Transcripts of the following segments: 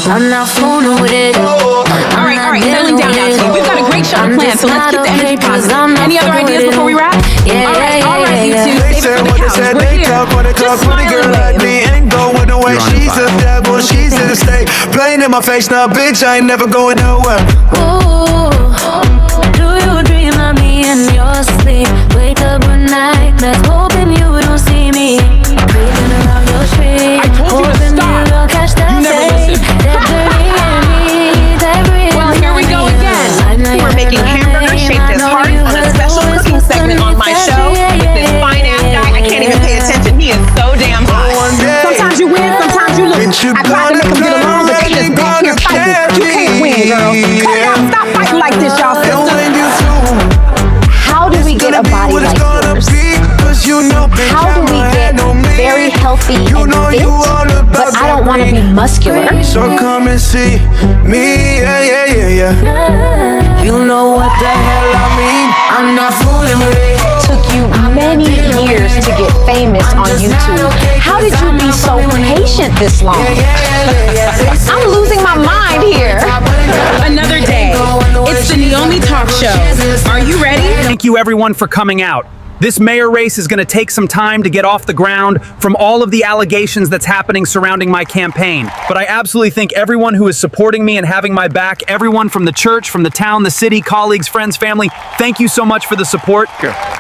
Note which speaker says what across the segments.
Speaker 1: I'm not fooling with it.
Speaker 2: All right, settling down now. So we've got a great show planned, so let's keep the energy positive. Any other ideas before we wrap? All right, you two, save it for the couch. We're here. Just smile
Speaker 3: like me ain't going away. She's a devil, she's in the state. Playing in my face now, bitch, I ain't never going nowhere.
Speaker 1: Ooh, do you dream of me in your sleep? Wake up at night, that's hoping you don't see me. Creeping around your street.
Speaker 2: I told you to stop. You never listen. Well, here we go again. We're making hamburgers shaped as hearts on a special cooking segment on my show with this fine-ass guy. I can't even pay attention. He is so damn hot. Sometimes you win, sometimes you lose. I tried to make them get along, but they just back here fighting. You can't win, girl. Cut it out. Stop fighting like this, y'all sisters.
Speaker 4: How do we get a body like yours? How do we get very healthy and fit, but I don't want to be muscular?
Speaker 3: So come and see me, yeah. You know what the hell I mean? I'm not fooling with it.
Speaker 4: Took you many years to get famous on YouTube. How did you be so patient this long? I'm losing my mind here.
Speaker 2: Another day. It's the Naomi Talk Show. Are you ready?
Speaker 5: Thank you everyone for coming out. This mayor race is going to take some time to get off the ground from all of the allegations that's happening surrounding my campaign. But I absolutely think everyone who is supporting me and having my back, everyone from the church, from the town, the city, colleagues, friends, family, thank you so much for the support.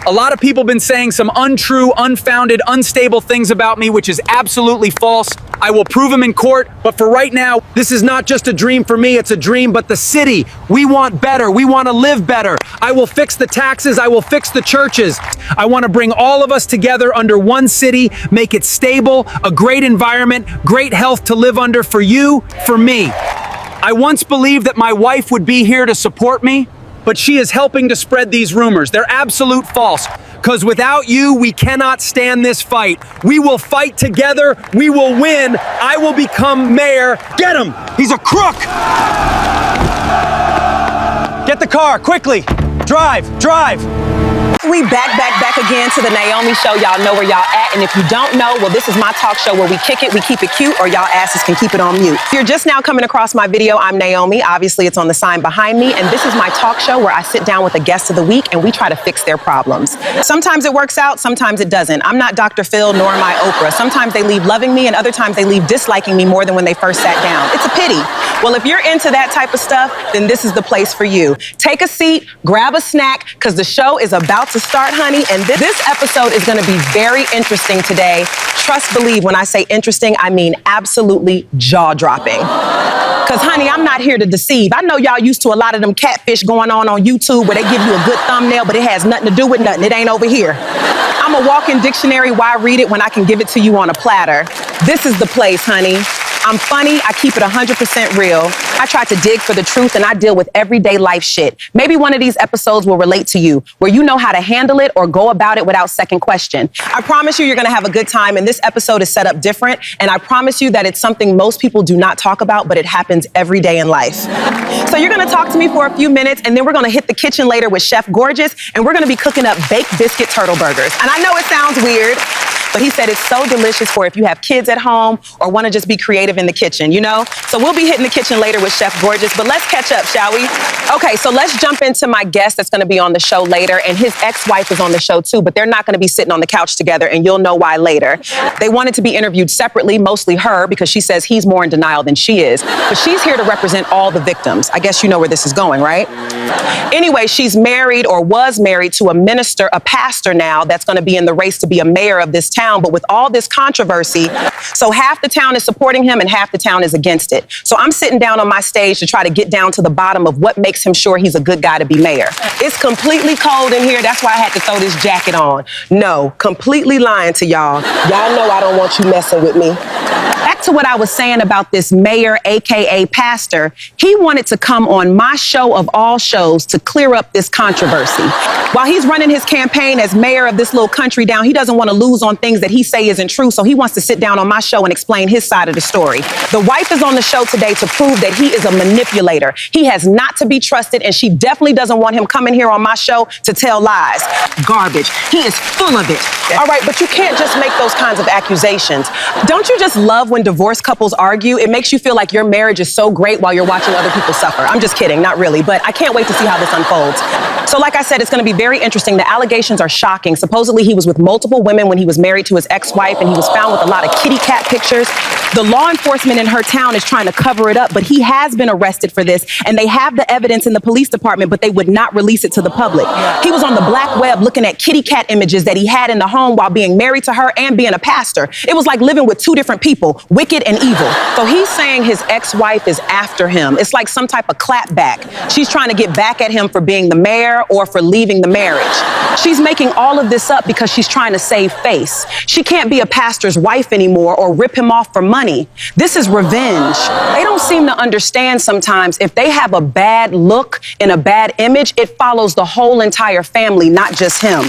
Speaker 5: A lot of people have been saying some untrue, unfounded, unstable things about me, which is absolutely false. I will prove them in court, but for right now, this is not just a dream for me, it's a dream, but the city, we want better, we want to live better. I will fix the taxes, I will fix the churches. I want to bring all of us together under one city, make it stable, a great environment, great health to live under for you, for me. I once believed that my wife would be here to support me, but she is helping to spread these rumors. They're absolute false. Because without you, we cannot stand this fight. We will fight together. We will win. I will become mayor. Get him! He's a crook! Get the car, quickly! Drive!
Speaker 2: We back again to the Naomi Show. Y'all know where y'all at. And if you don't know, well, this is my talk show where we kick it, we keep it cute, or y'all asses can keep it on mute. If you're just now coming across my video, I'm Naomi. Obviously, it's on the sign behind me. And this is my talk show where I sit down with a guest of the week and we try to fix their problems. Sometimes it works out, sometimes it doesn't. I'm not Dr. Phil, nor am I Oprah. Sometimes they leave loving me and other times they leave disliking me more than when they first sat down. It's a pity. Well, if you're into that type of stuff, then this is the place for you. Take a seat, grab a snack, because the show is about to start, honey, and this episode is going to be very interesting today. Trust, believe, when I say interesting, I mean absolutely jaw-dropping. Because, honey, I'm not here to deceive. I know y'all used to a lot of them catfish going on YouTube where they give you a good thumbnail, but it has nothing to do with nothing. It ain't over here. I'm a walking dictionary. Why read it when I can give it to you on a platter? This is the place, honey. I'm funny, I keep it 100% real. I try to dig for the truth and I deal with everyday life shit. Maybe one of these episodes will relate to you, where you know how to handle it or go about it without second question. I promise you're gonna have a good time, and this episode is set up different, and I promise you that it's something most people do not talk about, but it happens every day in life. So you're gonna talk to me for a few minutes, and then we're gonna hit the kitchen later with Chef Gorgeous, and we're gonna be cooking up baked biscuit turtle burgers. And I know it sounds weird, but he said it's so delicious for if you have kids at home or want to just be creative in the kitchen, you know? So we'll be hitting the kitchen later with Chef Gorgeous, but let's catch up, shall we? Okay, so let's jump into my guest that's going to be on the show later, and his ex-wife is on the show too, but they're not going to be sitting on the couch together, and you'll know why later. They wanted to be interviewed separately, mostly her, because she says he's more in denial than she is, but she's here to represent all the victims. I guess you know where this is going, right? Anyway, she's married or was married to a minister, a pastor now, that's going to be in the race to be a mayor of this town, but with all this controversy, so half the town is supporting him and half the town is against it. So I'm sitting down on my stage to try to get down to the bottom of what makes him sure he's a good guy to be mayor. It's completely cold in here. That's why I had to throw this jacket on. No, completely lying to y'all. Y'all know I don't want you messing with me. Back back to what I was saying about this mayor, AKA pastor, he wanted to come on my show of all shows to clear up this controversy. While he's running his campaign as mayor of this little country down, he doesn't want to lose on things that he say isn't true, so he wants to sit down on my show and explain his side of the story. The wife is on the show today to prove that he is a manipulator. He has not to be trusted, and she definitely doesn't want him coming here on my show to tell lies. Garbage. He is full of it. All right, but you can't just make those kinds of accusations. Don't you just love when divorced couples argue? It makes you feel like your marriage is so great while you're watching other people suffer. I'm just kidding, not really, but I can't wait to see how this unfolds. So like I said, it's going to be very interesting. The allegations are shocking. Supposedly he was with multiple women when he was married to his ex-wife, and he was found with a lot of kitty cat pictures. The law enforcement in her town is trying to cover it up, but he has been arrested for this, and they have the evidence in the police department, but they would not release it to the public. He was on the black web looking at kitty cat images that he had in the home while being married to her and being a pastor. It was like living with two different people, wicked and evil. So he's saying his ex-wife is after him. It's like some type of clapback. She's trying to get back at him for being the mayor or for leaving the marriage. She's making all of this up because she's trying to save face. She can't be a pastor's wife anymore or rip him off for money. This is revenge. They don't seem to understand sometimes if they have a bad look and a bad image, it follows the whole entire family, not just him.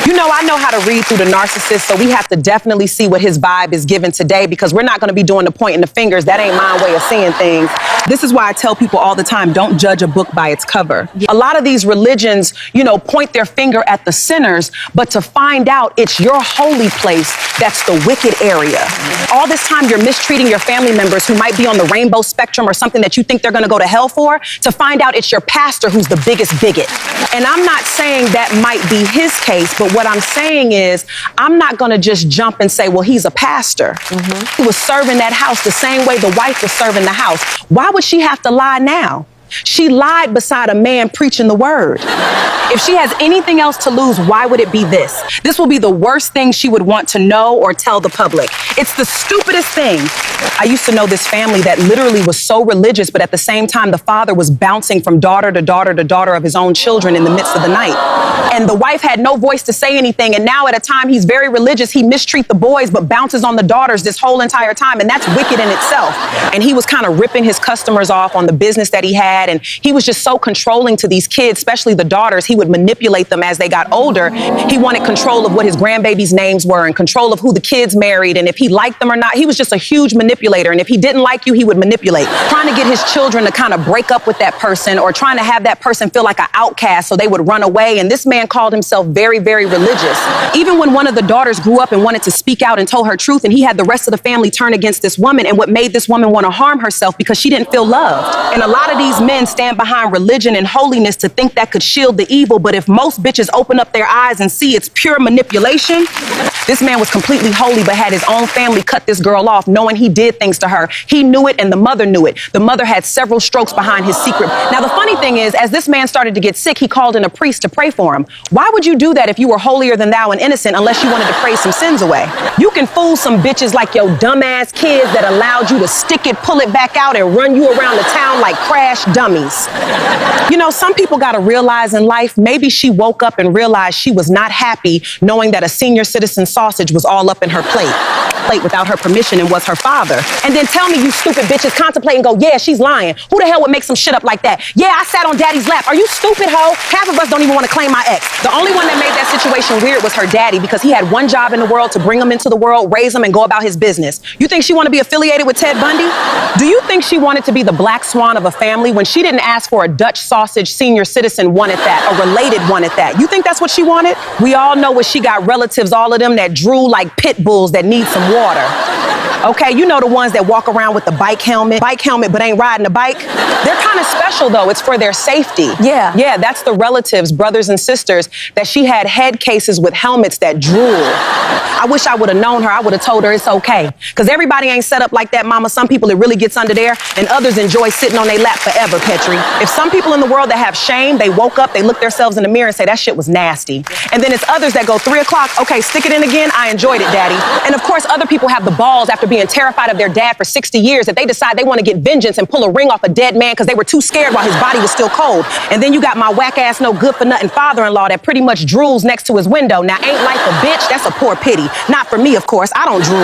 Speaker 2: You know, I know how to read through the narcissist, so we have to definitely see what his vibe is given today, because we're not going to be doing the pointing the fingers. That ain't my way of seeing things. This is why I tell people all the time, don't judge a book by its cover. A lot of these religions, you know, point their finger at the sinners, but to find out it's your holy place that's the wicked area. All this time you're mistreating your family members who might be on the rainbow spectrum or something that you think they're going to go to hell for, to find out it's your pastor who's the biggest bigot. And I'm not saying that might be his case, but what I'm saying is I'm not going to just jump and say, well, he's a pastor. He was serving that house the same way the wife was serving the house. Why would she have to lie now? She lied beside a man preaching the word. If she has anything else to lose, why would it be this? This will be the worst thing she would want to know or tell the public. It's the stupidest thing. I used to know this family that literally was so religious, but at the same time, the father was bouncing from daughter to daughter to daughter of his own children in the midst of the night. And the wife had no voice to say anything. And now at a time he's very religious, he mistreats the boys, but bounces on the daughters this whole entire time. And that's wicked in itself. And he was kind of ripping his customers off on the business that he had. And he was just so controlling to these kids, especially the daughters. He would manipulate them as they got older. He wanted control of what his grandbabies' names were and control of who the kids married and if he liked them or not. He was just a huge manipulator. And if he didn't like you, he would manipulate, trying to get his children to kind of break up with that person or trying to have that person feel like an outcast so they would run away. And this man called himself very, very religious. Even when one of the daughters grew up and wanted to speak out and told her truth, and he had the rest of the family turn against this woman, and what made this woman want to harm herself because she didn't feel loved. And a lot of these men stand behind religion and holiness to think that could shield the evil, but if most bitches open up their eyes and see it's pure manipulation, this man was completely holy but had his own family cut this girl off knowing he did things to her. He knew it and the mother knew it. The mother had several strokes behind his secret. Now the funny thing is, as this man started to get sick, he called in a priest to pray for him. Why would you do that if you were holier than thou and innocent unless you wanted to pray some sins away? You can fool some bitches like your dumbass kids that allowed you to stick it, pull it back out, and run you around the town like crash dummies. You know, some people got to realize in life, maybe she woke up and realized she was not happy knowing that a senior citizen sausage was all up in her plate without her permission and was her father. And then tell me you stupid bitches contemplate and go, yeah, she's lying. Who the hell would make some shit up like that? Yeah, I sat on daddy's lap. Are you stupid, hoe? Half of us don't even want to claim my ex. The only one that made that situation weird was her daddy, because he had one job in the world to bring him into the world, raise him, and go about his business. You think she want to be affiliated with Ted Bundy? Do you think she wanted to be the black swan of a family when she didn't ask for a Dutch sausage senior citizen wanted that, a related wanted that? You think that's what she wanted? We all know what she got, relatives, all of them that drool like pit bulls that need some water. Okay, you know the ones that walk around with the bike helmet but ain't riding a bike? They're kind of special though, it's for their safety. Yeah, that's the relatives, brothers and sisters, that she had head cases with helmets that drool. I wish I would have known her. I would have told her it's okay. Because everybody ain't set up like that, mama. Some people, it really gets under there, and others enjoy sitting on their lap forever, Petri. If some people in the world that have shame, they woke up, they look themselves in the mirror and say, that shit was nasty. And then it's others that go 3 o'clock, okay, stick it in again, I enjoyed it, daddy. And of course, other people have the balls after being terrified of their dad for 60 years that they decide they want to get vengeance and pull a ring off a dead man because they were too scared while his body was still cold. And then you got my whack ass, no good for nothing father-in-law that pretty much drools next to his window. Now, ain't life a bitch? That's a poor pity. baby. Not for me, of course. I don't drool.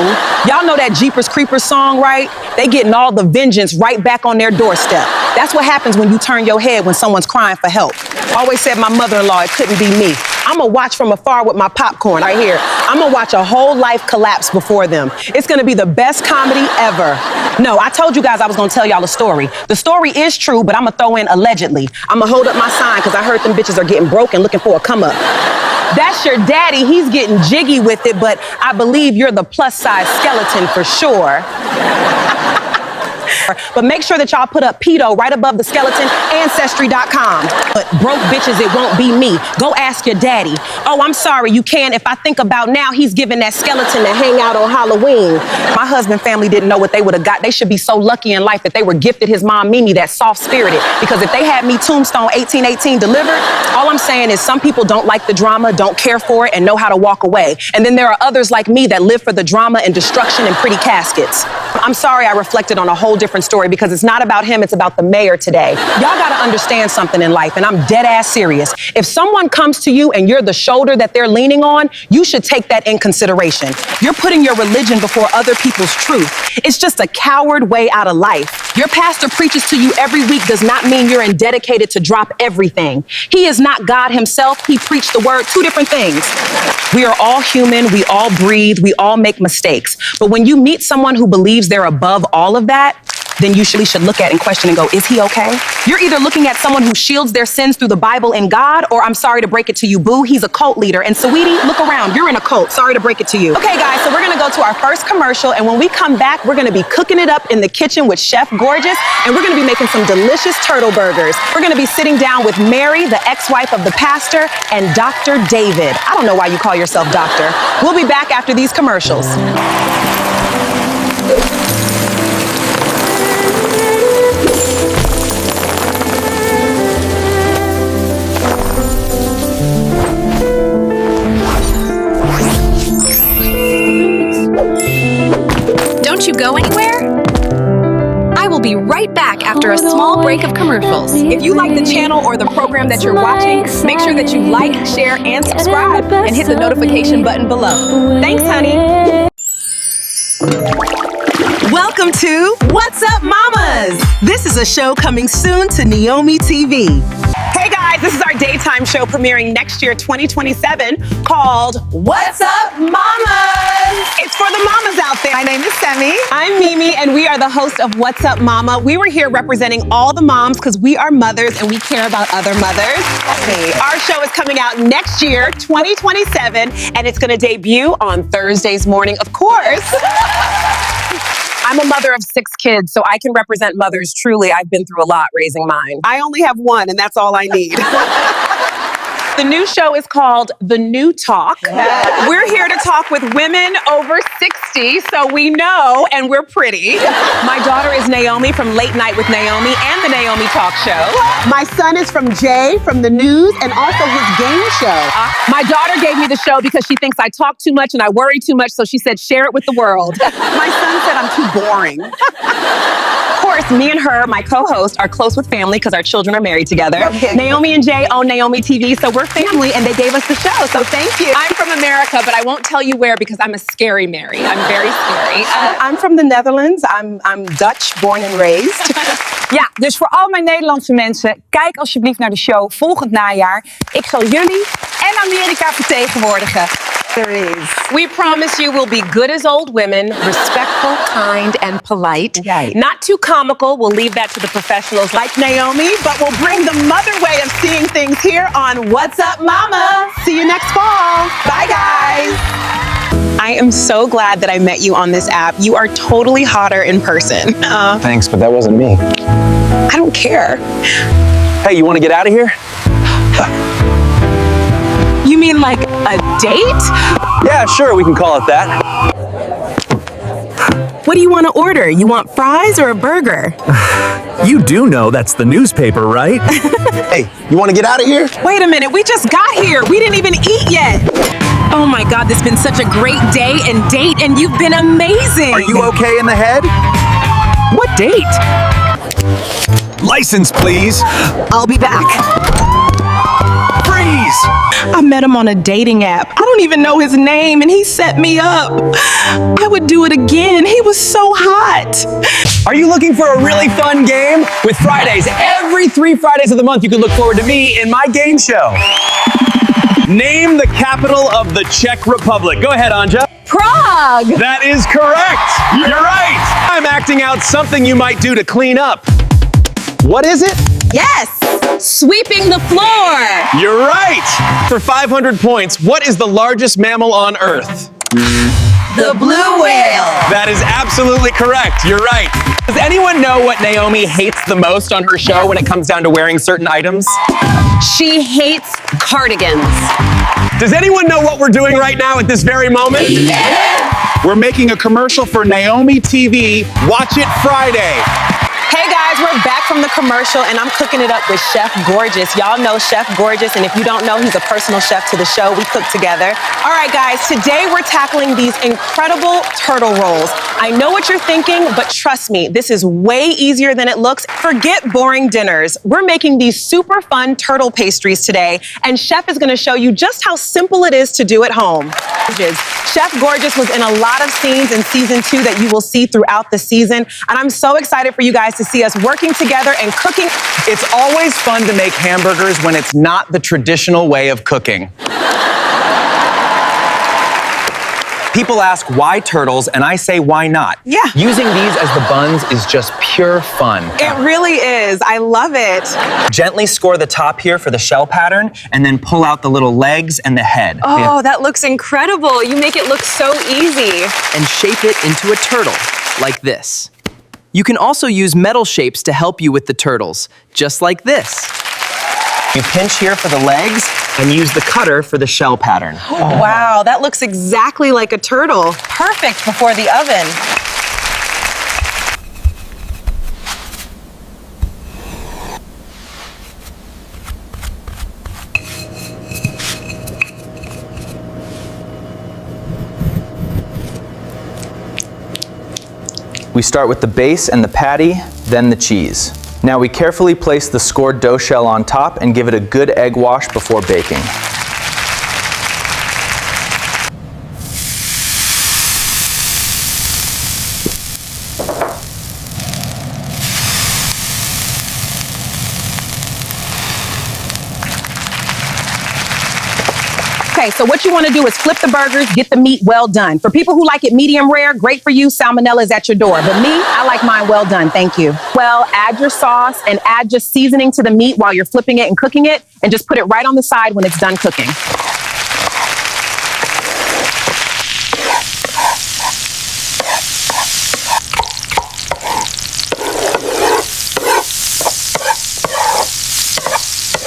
Speaker 2: Y'all know that Jeepers Creepers song, right? They getting all the vengeance right back on their doorstep. That's what happens when you turn your head when someone's crying for help. Always said my mother-in-law, it couldn't be me. I'ma watch from afar with my popcorn right here. I'ma watch a whole life collapse before them. It's gonna be the best comedy ever. No, I told you guys I was gonna tell y'all a story. The story is true, but I'ma throw in allegedly. I'ma hold up my sign because I heard them bitches are getting broke and looking for a come up. That's your daddy, he's getting jiggy with it, but I believe you're the plus size skeleton for sure. But make sure that y'all put up pedo right above the skeleton, ancestry.com. But broke bitches, it won't be me. Go ask your daddy. Oh, I'm sorry, you can. If I think about now, he's giving that skeleton to hang out on Halloween. My husband family didn't know what they would have got. They should be so lucky in life that they were gifted his mom Mimi, that soft-spirited. Because if they had me Tombstone 1818 delivered, all I'm saying is some people don't like the drama, don't care for it, and know how to walk away. And then there are others like me that live for the drama and destruction and pretty caskets. I'm sorry I reflected on a whole different story because it's not about him, it's about the mayor today. Y'all gotta understand something in life, and I'm dead ass serious. If someone comes to you and you're the shoulder that they're leaning on, you should take that in consideration. You're putting your religion before other people's truth. It's just a coward way out of life. Your pastor preaches to you every week does not mean you're dedicated to drop everything. He is not God himself. He preached the word, two different things. We are all human, we all breathe, we all make mistakes. But when you meet someone who believes they're above all of that, then you should look at and question and go, is he okay? You're either looking at someone who shields their sins through the Bible and God, or I'm sorry to break it to you, boo, he's a cult leader. And sweetie, look around, you're in a cult. Sorry to break it to you. Okay, guys, so we're gonna go to our first commercial, and when we come back, we're gonna be cooking it up in the kitchen with Chef Gorgeous, and we're gonna be making some delicious turtle burgers. We're gonna be sitting down with Mary, the ex-wife of the pastor, and Dr. David. I don't know why you call yourself doctor. We'll be back after these commercials.
Speaker 6: Don't you go anywhere? I will be right back after a small break of commercials.
Speaker 2: If you like the channel or the program that you're watching, make sure that you like, share, and subscribe, and hit the notification button below. Thanks, honey. Welcome to What's Up, Mamas? This is a show coming soon to Neomi TV. Hey guys, this is our daytime show premiering next year, 2027, called What's Up, Mamas? It's for the mamas out there. My name is Semi. I'm Mimi, and we are the host of What's Up, Mama. We were here representing all the moms because we are mothers and we care about other mothers. Our show is coming out next year, 2027, and it's going to debut on Thursdays morning, of course. I'm a mother of 6 kids, so I can represent mothers truly. I've been through a lot raising mine. I only have one, and that's all I need. The new show is called The New Talk. Yeah. We're here to talk with women over 60, so we know and we're pretty. My daughter is Naomi from Late Night with Naomi and the Naomi Talk Show. My son is from Jay from the news and also his game show. My daughter gave me the show because she thinks I talk too much and I worry too much, so she said, share it with the world. My son said I'm too boring. Of course, me and her, my co-host, are close with family because our children are married together. Okay. Naomi and Jay own Naomi TV, so we're family, and they gave us the show, so thank you. I'm from America, but I won't tell you where because I'm a scary Mary. I'm very scary.
Speaker 7: I'm from the Netherlands. I'm Dutch, born and raised. Ja, dus voor al mijn Nederlandse mensen, kijk alsjeblieft naar de show volgend najaar. Ik zal jullie en Amerika vertegenwoordigen. There is.
Speaker 2: We promise you we'll be good as old women, respectful, kind, and polite.
Speaker 7: Right.
Speaker 2: Not too comical. We'll leave that to the professionals like Naomi, but we'll bring the mother way of seeing things here on What's Up, Mama? See you next fall. Bye, guys. I am so glad that I met you on this app. You are totally hotter in person.
Speaker 8: Thanks, but that wasn't me.
Speaker 2: I don't care.
Speaker 8: Hey, you want to get out of here?
Speaker 2: You mean like a date?
Speaker 8: Yeah, sure, we can call it that.
Speaker 2: What do you want to order? You want fries or a burger?
Speaker 5: You do know that's the newspaper, right?
Speaker 8: Hey, you want to get out of here?
Speaker 2: Wait a minute, we just got here. We didn't even eat yet. Oh my God, this has been such a great day and date, and you've been amazing.
Speaker 5: Are you okay in the head?
Speaker 2: What date?
Speaker 5: License, please.
Speaker 2: I'll be back.
Speaker 5: Freeze!
Speaker 3: please.
Speaker 2: I met him on a dating app. I don't even know his name, and he set me up. I would do it again. He was so hot.
Speaker 5: Are you looking for a really fun game? With Fridays, every 3 Fridays of the month, you can look forward to me in my game show. Name the capital of the Czech Republic. Go ahead, Anja.
Speaker 4: Prague.
Speaker 5: That is correct. You're right. I'm acting out something you might do to clean up. What is it?
Speaker 7: Yes! Sweeping the floor!
Speaker 5: You're right. For 500 points, what is the largest mammal on Earth?
Speaker 7: The blue whale!
Speaker 5: That is absolutely correct. You're right. Does anyone know what Naomi hates the most on her show when it comes down to wearing certain items?
Speaker 6: She hates cardigans.
Speaker 5: Does anyone know what we're doing right now at this very moment? We're making a commercial for Naomi TV. Watch it Friday.
Speaker 2: Hey guys, we're back from the commercial, and I'm cooking it up with Chef Gorgeous. Y'all know Chef Gorgeous, and if you don't know, he's a personal chef to the show. We cook together. All right, guys, today we're tackling these incredible turtle rolls. I know what you're thinking, but trust me, this is way easier than it looks. Forget boring dinners. We're making these super fun turtle pastries today, and Chef is gonna show you just how simple it is to do at home. Chef Gorgeous was in a lot of scenes in season 2 that you will see throughout the season, and I'm so excited for you guys to see us working together and cooking.
Speaker 5: It's always fun to make hamburgers when it's not the traditional way of cooking. People ask why turtles, and I say why not.
Speaker 2: Yeah.
Speaker 5: Using these as the buns is just pure fun.
Speaker 2: It really is. I love it.
Speaker 5: Gently score the top here for the shell pattern, and then pull out the little legs and the head.
Speaker 6: Oh, that looks incredible. You make it look so easy.
Speaker 9: And shape it into a turtle, like this. You can also use metal shapes to help you with the turtles, just like this.
Speaker 5: You pinch here for the legs and use the cutter for the shell pattern.
Speaker 2: Wow, that looks exactly like a turtle. Perfect before the oven.
Speaker 9: We start with the base and the patty, then the cheese. Now we carefully place the scored dough shell on top and give it a good egg wash before baking.
Speaker 2: Okay, so what you want to do is flip the burgers, get the meat well done. For people who like it medium rare, great for you, salmonella is at your door. But me, I like mine well done, thank you. Well, add your sauce and add just seasoning to the meat while you're flipping it and cooking it, and just put it right on the side when it's done cooking.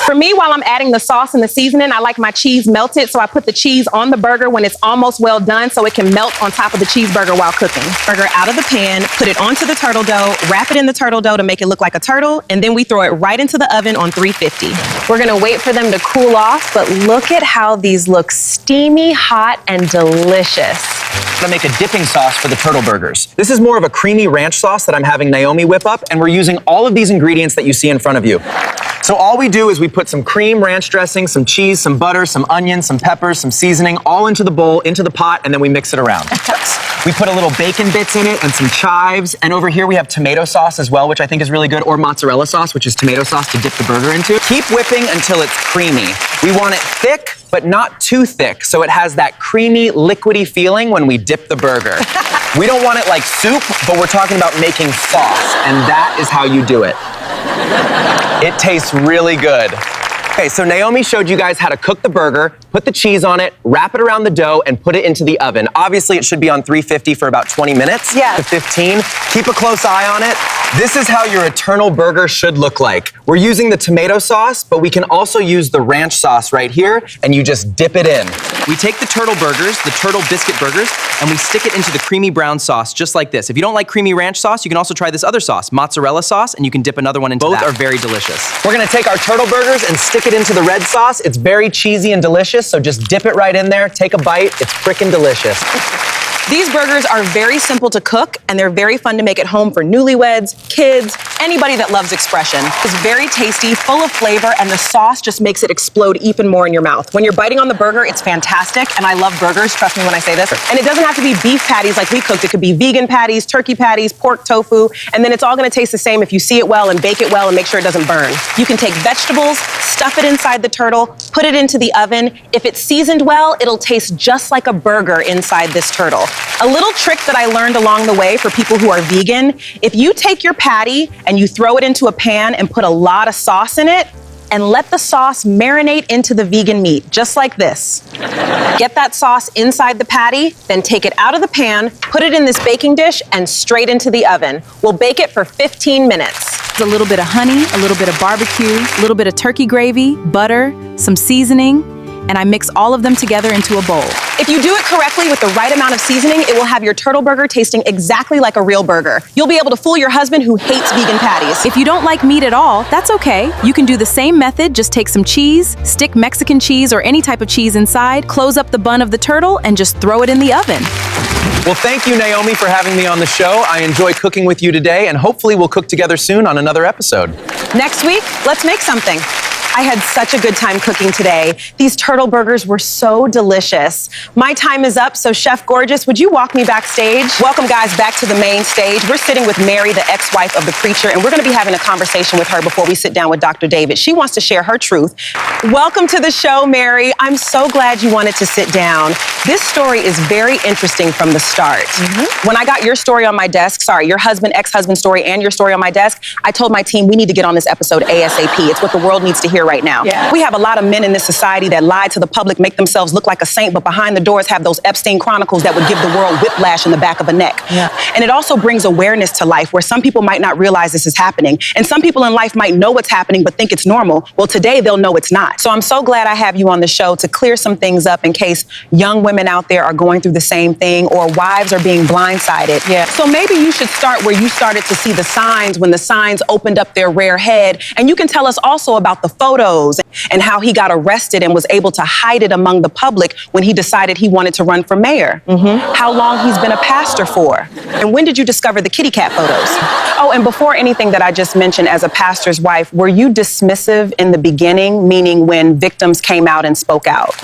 Speaker 2: For me, while I'm adding the sauce and the seasoning, I like my cheese melted, so I put the cheese on the burger when it's almost well done so it can melt on top of the cheeseburger while cooking. Burger out of the pan, put it onto the turtle dough, wrap it in the turtle dough to make it look like a turtle, and then we throw it right into the oven on 350.
Speaker 6: We're gonna wait for them to cool off, but look at how these look steamy, hot, and delicious.
Speaker 5: I'm gonna make a dipping sauce for the turtle burgers. This is more of a creamy ranch sauce that I'm having Naomi whip up, and we're using all of these ingredients that you see in front of you. So all we do is we put some cream, ranch dressing, some cheese, some butter, some onions, some peppers, some seasoning, all into the bowl, into the pot, and then we mix it around. We put a little bacon bits in it and some chives, and over here we have tomato sauce as well, which I think is really good, or mozzarella sauce, which is tomato sauce to dip the burger into. Keep whipping until it's creamy. We want it thick, but not too thick, so it has that creamy, liquidy feeling when we dip the burger. We don't want it like soup, but we're talking about making sauce, and that is how you do it. It tastes really good. Okay, so Naomi showed you guys how to cook the burger, put the cheese on it, wrap it around the dough, and put it into the oven. Obviously, it should be on 350 for about 20 minutes to 15. Keep a close eye on it. This is how your eternal burger should look like. We're using the tomato sauce, but we can also use the ranch sauce right here, and you just dip it in.
Speaker 9: We take the turtle burgers, the turtle biscuit burgers, and we stick it into the creamy brown sauce, just like this. If you don't like creamy ranch sauce, you can also try this other sauce, mozzarella sauce, and you can dip another one into that. Both are very delicious.
Speaker 5: We're gonna take our turtle burgers and stick it into the red sauce. It's very cheesy and delicious, so just dip it right in there, take a bite. It's frickin' delicious.
Speaker 2: These burgers are very simple to cook, and they're very fun to make at home for newlyweds, kids, anybody that loves expression. It's very tasty, full of flavor, and the sauce just makes it explode even more in your mouth. When you're biting on the burger, it's fantastic, and I love burgers, trust me when I say this. And it doesn't have to be beef patties like we cooked. It could be vegan patties, turkey patties, pork tofu, and then it's all gonna taste the same if you see it well and bake it well and make sure it doesn't burn. You can take vegetables, stuff it inside the turtle, put it into the oven. If it's seasoned well, it'll taste just like a burger inside this turtle. A little trick that I learned along the way for people who are vegan, if you take your patty and you throw it into a pan and put a lot of sauce in it, and let the sauce marinate into the vegan meat, just like this. Get that sauce inside the patty, then take it out of the pan, put it in this baking dish, and straight into the oven. We'll bake it for 15 minutes.
Speaker 10: A little bit of honey, a little bit of barbecue, a little bit of turkey gravy, butter, some seasoning, and I mix all of them together into a bowl.
Speaker 2: If you do it correctly with the right amount of seasoning, it will have your turtle burger tasting exactly like a real burger. You'll be able to fool your husband who hates vegan patties.
Speaker 10: If you don't like meat at all, that's okay. You can do the same method, just take some cheese, stick Mexican cheese or any type of cheese inside, close up the bun of the turtle, and just throw it in the oven.
Speaker 9: Well, thank you, Naomi, for having me on the show. I enjoy cooking with you today, and hopefully we'll cook together soon on another episode.
Speaker 2: Next week, let's make something. I had such a good time cooking today. These turtle burgers were so delicious. My time is up, so Chef Gorgeous, would you walk me backstage? Welcome, guys, back to the main stage. We're sitting with Mary, the ex-wife of the preacher, and we're gonna be having a conversation with her before we sit down with Dr. David. She wants to share her truth. Welcome to the show, Mary. I'm so glad you wanted to sit down. This story is very interesting from the start. When I got your story on my desk, your husband, ex-husband story, and your story on my desk, I told my team we need to get on this episode ASAP. It's what the world needs to hear right now.
Speaker 7: Yeah.
Speaker 2: We have a lot of men in this society that lie to the public, make themselves look like a saint, but behind the doors have those Epstein chronicles that would give the world whiplash in the back of a neck.
Speaker 7: Yeah.
Speaker 2: And it also brings awareness to life where some people might not realize this is happening. And some people in life might know what's happening but think it's normal. Well, today they'll know it's not. So I'm so glad I have you on the show to clear some things up in case young women out there are going through the same thing or wives are being blindsided.
Speaker 7: Yeah.
Speaker 2: So maybe you should start where you started to see the signs when the signs opened up their rear head. And you can tell us also about the photos and how he got arrested and was able to hide it among the public when he decided he wanted to run for mayor. How long he's been a pastor for. And when did you discover the kitty cat photos? Oh, and before anything that I just mentioned as a pastor's wife, were you dismissive in the beginning, meaning when victims came out and spoke out?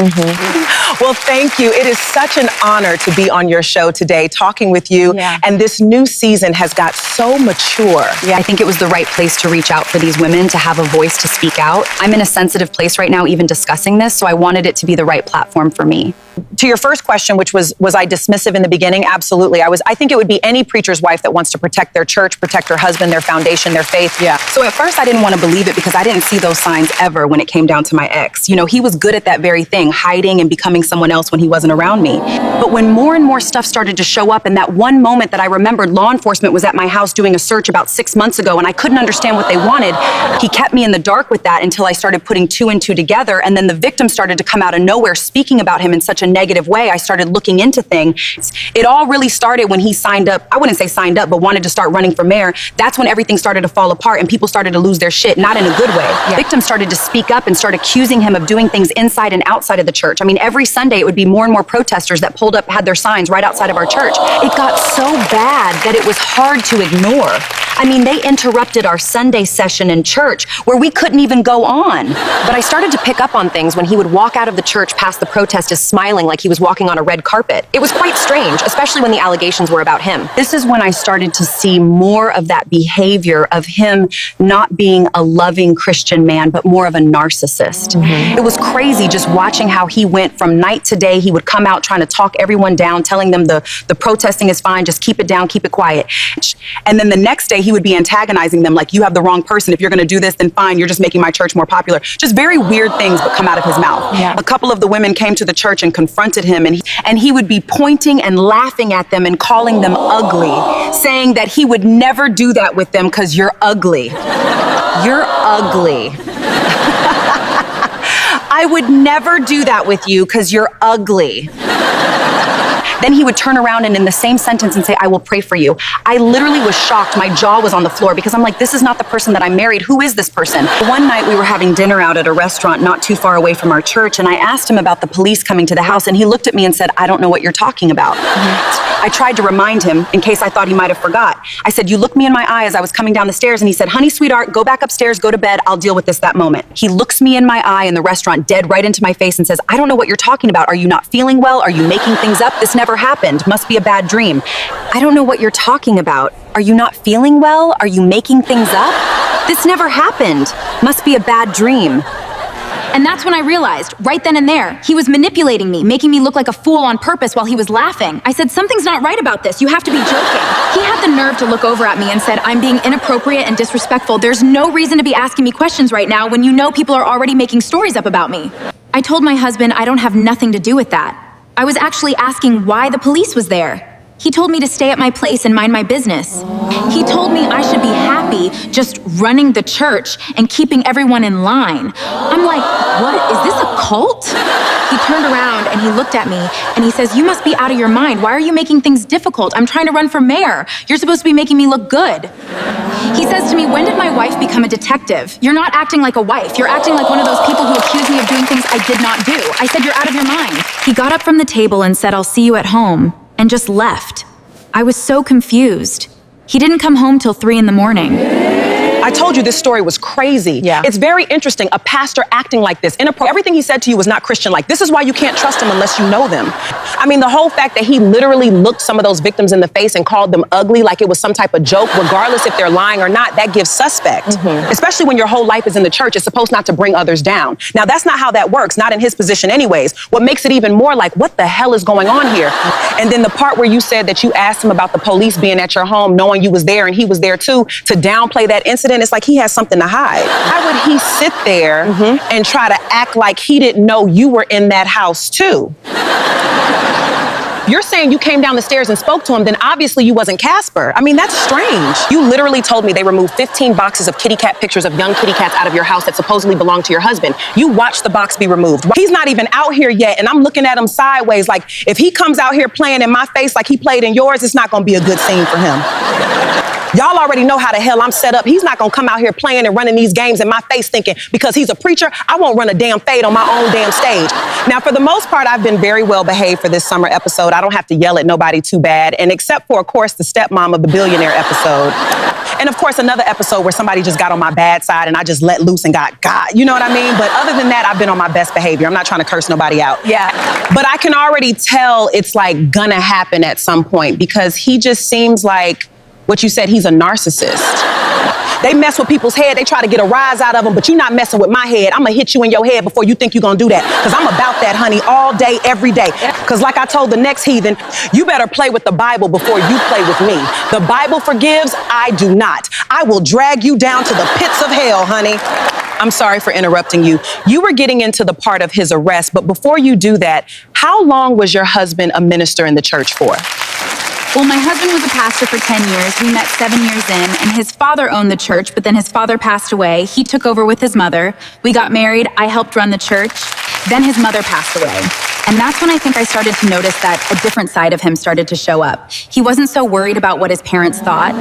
Speaker 2: Well, thank you. It is such an honor to be on your show today, talking with you.
Speaker 7: Yeah.
Speaker 2: And this new season has got so mature.
Speaker 11: Yeah, I think it was the right place to reach out for these women to have a voice to speak out. I'm in a sensitive place right now, even discussing this, so I wanted it to be the right platform for me.
Speaker 2: To your first question, which was I dismissive in the beginning? Absolutely. I think it would be any preacher's wife that wants to protect their church, protect her husband, their foundation, their faith.
Speaker 7: Yeah.
Speaker 11: So at first I didn't want to believe it because I didn't see those signs ever when it came down to my ex. You know, he was good at that very thing, hiding and becoming someone else when he wasn't around me. But when more and more stuff started to show up, and that one moment that I remembered law enforcement was at my house doing a search about 6 months ago and I couldn't understand what they wanted, he kept me in the dark with that until I started putting two and two together, and then the victim started to come out of nowhere speaking about him in such a negative way. I started looking into things. It all really started when he signed up, I wouldn't say signed up, but wanted to start running for mayor. That's when everything started to fall apart and people started to lose their shit, not in a good way. Yeah. Victims started to speak up and start accusing him of doing things inside and outside of the church. I mean, every Sunday it would be more and more protesters that pulled up, had their signs right outside of our church. It got so bad that it was hard to ignore. I mean, they interrupted our Sunday session in church where we couldn't even go on.
Speaker 6: But I started to pick up on things when he would walk out of the church past the protesters smiling like he was walking on a red carpet. It was quite strange, especially when the allegations were about him.
Speaker 11: This is when I started to see more of that behavior of him not being a loving Christian man, but more of a narcissist. It was crazy just watching how he went from night to day. He would come out trying to talk everyone down, telling them the protesting is fine, just keep it down, keep it quiet. And then the next day he would be antagonizing them like, you have the wrong person. If you're gonna do this, then fine, you're just making my church more popular. Just very weird things would come out of his mouth.
Speaker 7: Yeah.
Speaker 11: A couple of the women came to the church and confronted him, and he would be pointing and laughing at them and calling them ugly, saying that he would never do that with them because you're ugly. You're ugly. I would never do that with you because you're ugly. Then he would turn around and in the same sentence and say, I will pray for you. I literally was shocked. My jaw was on the floor because I'm like, this is not the person that I married. Who is this person? One night we were having dinner out at a restaurant not too far away from our church, and I asked him about the police coming to the house, and he looked at me and said, I don't know what you're talking about. I tried to remind him in case I thought he might have forgot. I said, you looked me in my eye as I was coming down the stairs, and he said, honey, sweetheart, go back upstairs, go to bed. I'll deal with this that moment. He looks me in my eye in the restaurant, dead right into my face, and says, I don't know what you're talking about. Are you not feeling well? Are you making things up? This never happened. Must be a bad dream. I don't know what you're talking about. Are you not feeling well? Are you making things up? This never happened. Must be a bad dream.
Speaker 4: And that's when I realized, right then and there, he was manipulating me, making me look like a fool on purpose while he was laughing. I said, something's not right about this. You have to be joking. He had the nerve to look over at me and said, I'm being inappropriate and disrespectful. There's no reason to be asking me questions right now when you know people are already making stories up about me. I told my husband I don't have nothing to do with that. I was actually asking why the police was there. He told me to stay at my place and mind my business. He told me I should be happy just running the church and keeping everyone in line. I'm like, what? Is this a cult? He turned around and he looked at me and he says, you must be out of your mind. Why are you making things difficult? I'm trying to run for mayor. You're supposed to be making me look good. He says to me, when did my wife become a detective? You're not acting like a wife. You're acting like one of those people who accuse me of doing things I did not do. I said, you're out of your mind. He got up from the table and said, I'll see you at home, and just left. I was so confused. He didn't come home till 3 in the morning.
Speaker 2: I told you this story was crazy.
Speaker 7: Yeah.
Speaker 2: It's very interesting, a pastor acting like this. Everything he said to you was not Christian-like. This is why you can't trust him unless you know them. I mean, the whole fact that he literally looked some of those victims in the face and called them ugly like it was some type of joke, regardless if they're lying or not, that gives suspect. Especially when your whole life is in the church, it's supposed not to bring others down. Now, that's not how that works, not in his position anyways. What makes it even more like, what the hell is going on here? And then the part where you said that you asked him about the police being at your home, knowing you was there and he was there too, to downplay that incident, it's like he has something to hide. Why would he sit there and try to act like he didn't know you were in that house too? You're saying you came down the stairs and spoke to him, then obviously you wasn't Casper. I mean, that's strange. You literally told me they removed 15 boxes of kitty cat pictures of young kitty cats out of your house that supposedly belonged to your husband. You watched the box be removed. He's not even out here yet, and I'm looking at him sideways like, if he comes out here playing in my face like he played in yours, it's not gonna be a good scene for him. Y'all already know how the hell I'm set up. He's not gonna come out here playing and running these games in my face thinking because he's a preacher, I won't run a damn fade on my own damn stage. Now, for the most part, I've been very well behaved for this summer episode. I don't have to yell at nobody too bad. And except for, of course, the stepmom of the billionaire episode. And of course, another episode where somebody just got on my bad side and I just let loose and got, you know what I mean? But other than that, I've been on my best behavior. I'm not trying to curse nobody out.
Speaker 7: Yeah.
Speaker 2: But I can already tell it's like gonna happen at some point because he just seems like, what you said, he's a narcissist. They mess with people's head, they try to get a rise out of them, but you're not messing with my head. I'm gonna hit you in your head before you think you're gonna do that. Because I'm about that, honey, all day, every day. Because like I told the next heathen, you better play with the Bible before you play with me. The Bible forgives, I do not. I will drag you down to the pits of hell, honey. I'm sorry for interrupting you. You were getting into the part of his arrest, but before you do that, how long was your husband a minister in the church for?
Speaker 4: Well, my husband was a pastor for 10 years. We met 7 years in, and his father owned the church, but then his father passed away. He took over with his mother. We got married. I helped run the church. Then his mother passed away. And that's when I think I started to notice that a different side of him started to show up. He wasn't so worried about what his parents thought.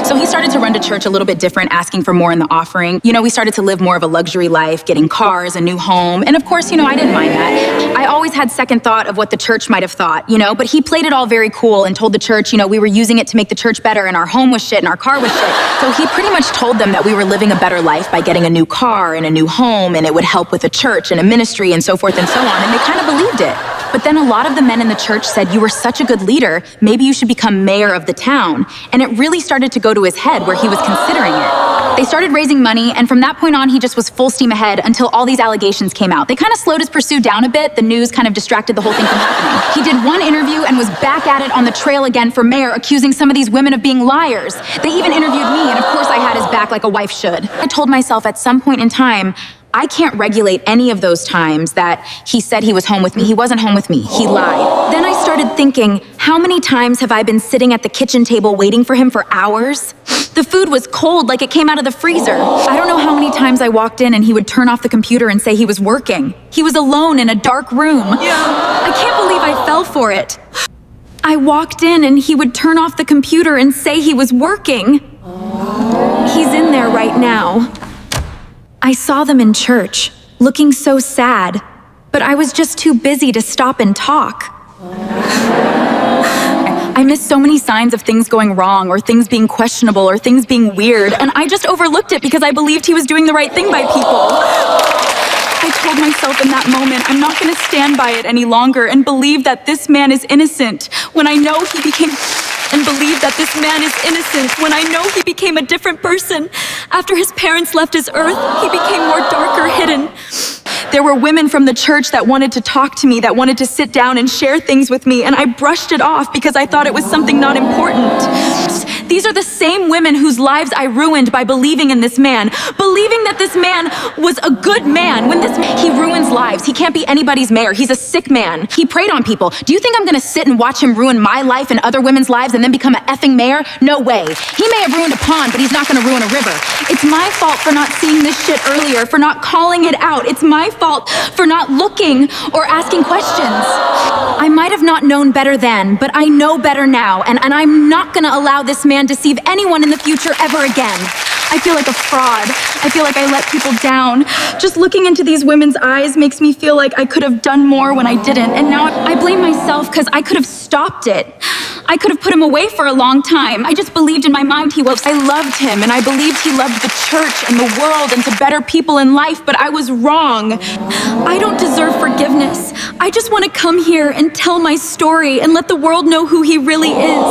Speaker 4: So he started to run to church a little bit different, asking for more in the offering. You know, we started to live more of a luxury life, getting cars, a new home. And of course, you know, I didn't mind that. I always had second thought of what the church might have thought, you know, but he played it all very cool and told the church, you know, we were using it to make the church better and our home was shit and our car was shit. So he pretty much told them that we were living a better life by getting a new car and a new home and it would help with a church and a ministry and so forth and so on. And they kind of believed it. But then a lot of the men in the church said, you were such a good leader, maybe you should become mayor of the town. And it really started to go to his head where he was considering it. They started raising money, and from that point on, he just was full steam ahead until all these allegations came out. They kind of slowed his pursuit down a bit. The news kind of distracted the whole thing from happening. He did one interview and was back at it on the trail again for mayor, accusing some of these women of being liars. They even interviewed me, and of course I had his back like a wife should. I told myself at some point in time, I can't regulate any of those times that he said he was home with me. He wasn't home with me. He lied. Then I started thinking, how many times have I been sitting at the kitchen table waiting for him for hours? The food was cold like it came out of the freezer. I don't know how many times I walked in and he would turn off the computer and say he was working. He was alone in a dark room. I can't believe I fell for it. I walked in and he would turn off the computer and say he was working. He's in there right now. I saw them in church, looking so sad, but I was just too busy to stop and talk. I missed so many signs of things going wrong, or things being questionable, or things being weird, and I just overlooked it because I believed he was doing the right thing by people. I told myself in that moment, I'm not going to stand by it any longer and believe that this man is innocent when I know he became... And believe that this man is innocent when I know he became a different person. After his parents left his earth, he became more darker, hidden. There were women from the church that wanted to talk to me, that wanted to sit down and share things with me, and I brushed it off because I thought it was something not important. These are the same women whose lives I ruined by believing in this man, believing that this man was a good man. When he ruins lives. He can't be anybody's mayor. He's a sick man. He preyed on people. Do you think I'm gonna sit and watch him ruin my life and other women's lives and then become an effing mayor? No way. He may have ruined a pond, but he's not gonna ruin a river. It's my fault for not seeing this shit earlier, for not calling it out. It's my fault for not looking or asking questions. I might have not known better then, but I know better now, and I'm not gonna allow this man deceive anyone in the future ever again. I feel like a fraud. I feel like I let people down. Just looking into these women's eyes makes me feel like I could have done more when I didn't, and now I blame myself because I could have stopped it. I could have put him away for a long time. I just believed in my mind I loved him, and I believed he loved the church and the world and to better people in life, but I was wrong. I don't deserve forgiveness. I just want to come here and tell my story and let the world know who he really is.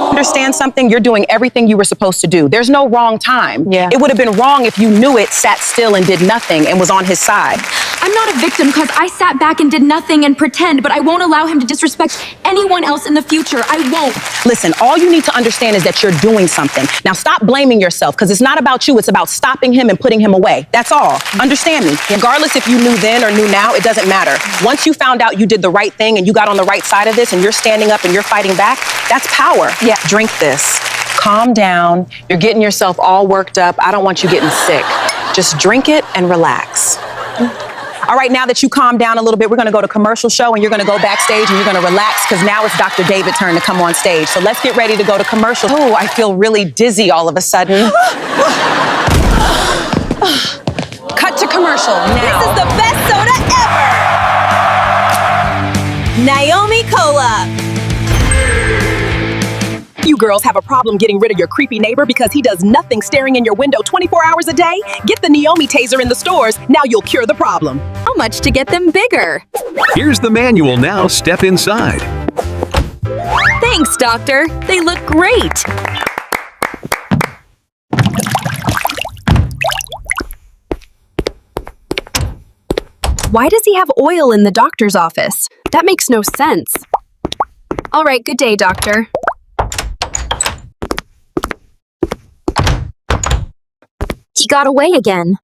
Speaker 2: Understand something? You're doing everything you were supposed to do. There's no wrong time.
Speaker 6: Yeah.
Speaker 2: It would have been wrong if you knew it, sat still and did nothing and was on his side.
Speaker 4: I'm not a victim because I sat back and did nothing and pretend, but I won't allow him to disrespect anyone else in the future. I won't.
Speaker 2: Listen, all you need to understand is that you're doing something. Now stop blaming yourself, because it's not about you. It's about stopping him and putting him away. That's all. Understand me. Regardless if you knew then or knew now, it doesn't matter. Once you found out you did the right thing and you got on the right side of this and you're standing up and you're fighting back, that's power.
Speaker 6: Yeah.
Speaker 2: Drink this. Calm down. You're getting yourself all worked up. I don't want you getting sick. Just drink it and relax. All right, now that you calm down a little bit, we're gonna go to commercial show and you're gonna go backstage and you're gonna relax because now it's Dr. David's turn to come on stage. So let's get ready to go to commercial. Oh, I feel really dizzy all of a sudden. Cut to commercial now.
Speaker 12: This is the best soda ever! Naomi Cola.
Speaker 11: You girls have a problem getting rid of your creepy neighbor because he does nothing staring in your window 24 hours a day? Get the Neomi taser in the stores. Now you'll cure the problem.
Speaker 12: How much to get them bigger?
Speaker 13: Here's the manual now. Step inside.
Speaker 12: Thanks, doctor. They look great.
Speaker 14: Why does he have oil in the doctor's office? That makes no sense. All right, good day, doctor.
Speaker 12: He got away again.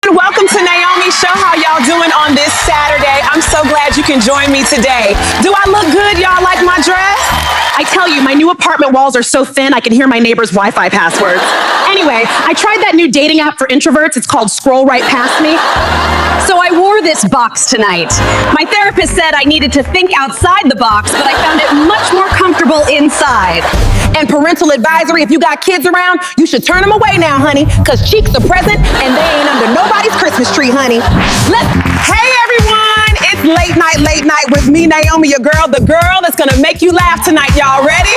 Speaker 2: Welcome to Naomi's show. How y'all doing on this Saturday? I'm so glad you can join me today. Do I look good? Y'all like my dress? I tell you, my new apartment walls are so thin I can hear my neighbor's Wi-Fi passwords. Anyway, I tried that new dating app for introverts. It's called Scroll Right Past Me.
Speaker 15: So I wore this box tonight. My therapist said I needed to think outside the box, but I found it much more comfortable inside.
Speaker 2: And parental advisory, if you got kids around, you should turn them away now, honey, because cheeks are present and they ain't under nobody's Christmas tree, honey. Hey, everyone, it's late night with me, Naomi, your girl, the girl that's gonna make you laugh tonight. Y'all ready?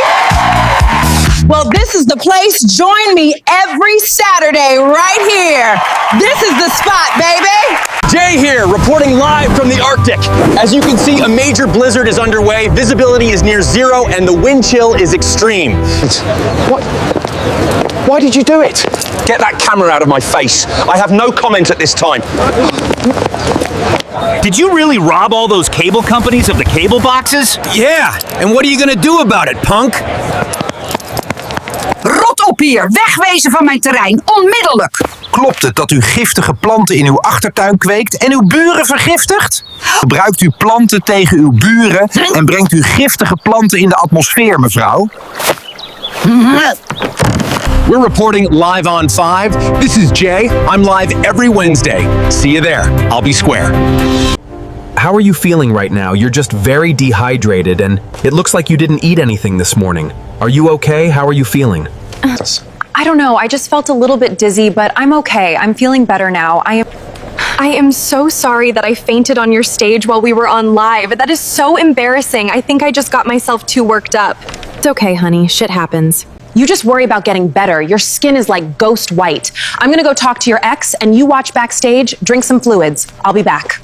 Speaker 2: Well, this is the place. Join me every Saturday right here. This is the spot, baby.
Speaker 8: Jay here, reporting live from the Arctic. As you can see, a major blizzard is underway. Visibility is near zero, and the wind chill is extreme.
Speaker 16: What? Why did you do it?
Speaker 8: Get that camera out of my face. I have no comment at this time.
Speaker 5: Did you really rob all those cable companies of the cable boxes?
Speaker 3: Yeah, and what are you gonna do about it, punk?
Speaker 17: Rot op hier! Wegwezen van mijn terrein! Onmiddellijk!
Speaker 18: Klopt het dat u giftige planten in uw achtertuin kweekt en uw buren vergiftigt? Gebruikt u planten tegen uw buren en brengt u giftige planten in de atmosfeer, mevrouw?
Speaker 13: We're reporting live on 5. This is Jay. I'm live every Wednesday. See you there. I'll be square.
Speaker 5: How are you feeling right now? You're just very dehydrated, and it looks like you didn't eat anything this morning. Are you okay? How are you feeling?
Speaker 6: I don't know. I just felt a little bit dizzy, but I'm okay. I'm feeling better now. I am so sorry that I fainted on your stage while we were on live. That is so embarrassing. I think I just got myself too worked up.
Speaker 10: It's okay, honey. Shit happens.
Speaker 6: You just worry about getting better. Your skin is like ghost white. I'm gonna go talk to your ex, and you watch backstage, drink some fluids. I'll be back.